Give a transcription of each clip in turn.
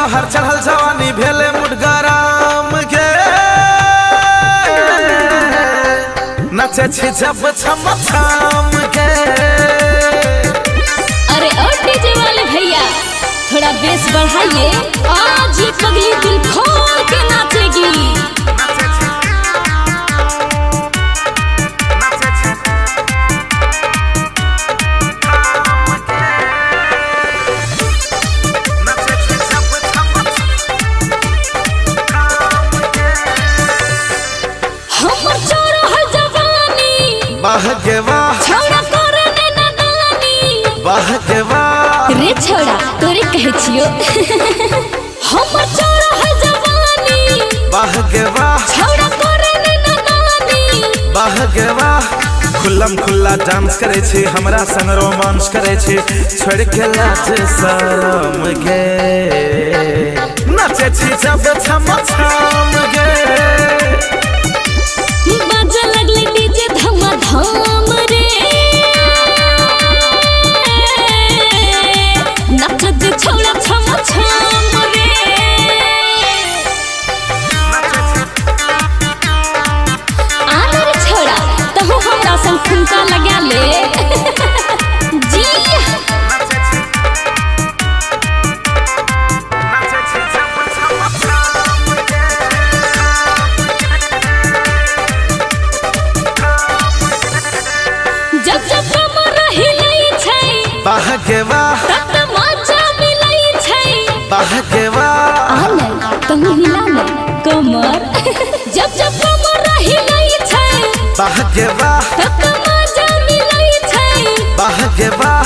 तोहर चढ़ल जवानी भेले मुडगराम के नचे छी जब छम छाम के। अरे और डीजे वाले भैया थोड़ा बेस बढ़ाइए, आज ये पगली दिल खोल के नाचेगी। हमर छोरो है जवानी वाह गे वाह, छोरा करे ने नदानी वाह गे वाह, रे छोरा तोरे कहे छियो। हमर छोरो है जवानी वाह गे वाह, छोरा करे ने नदानी वाह गे वाह। खुल्लम खुल्ला डांस करे छी, हमरा संग रोमांस करे छी, छोड़ के लाज शरम गे नचे छी जब छम छाम गे। बाजा लगले डीजे धमाधम रे, नचत छोड़ा छम छम रे। आना रे छोड़ा तहु हमरा संग ठुमका लगा ले। जी जब जब कमर हिलै छै वाह गे वाह, तब मजा मिलै छै। वाह गे वाह, आले तहु हिला ले कमर। जब जब कमर हिलै छै वाह गे वाह, तब मजा मिलै छै। वाह गे वाह।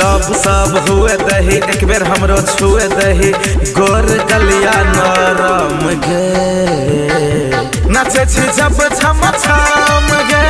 लव सब हुए दही, एक बेर हमरो छुए दही, गोर गलिया नरम गे नचे छी जब छम छाम गे।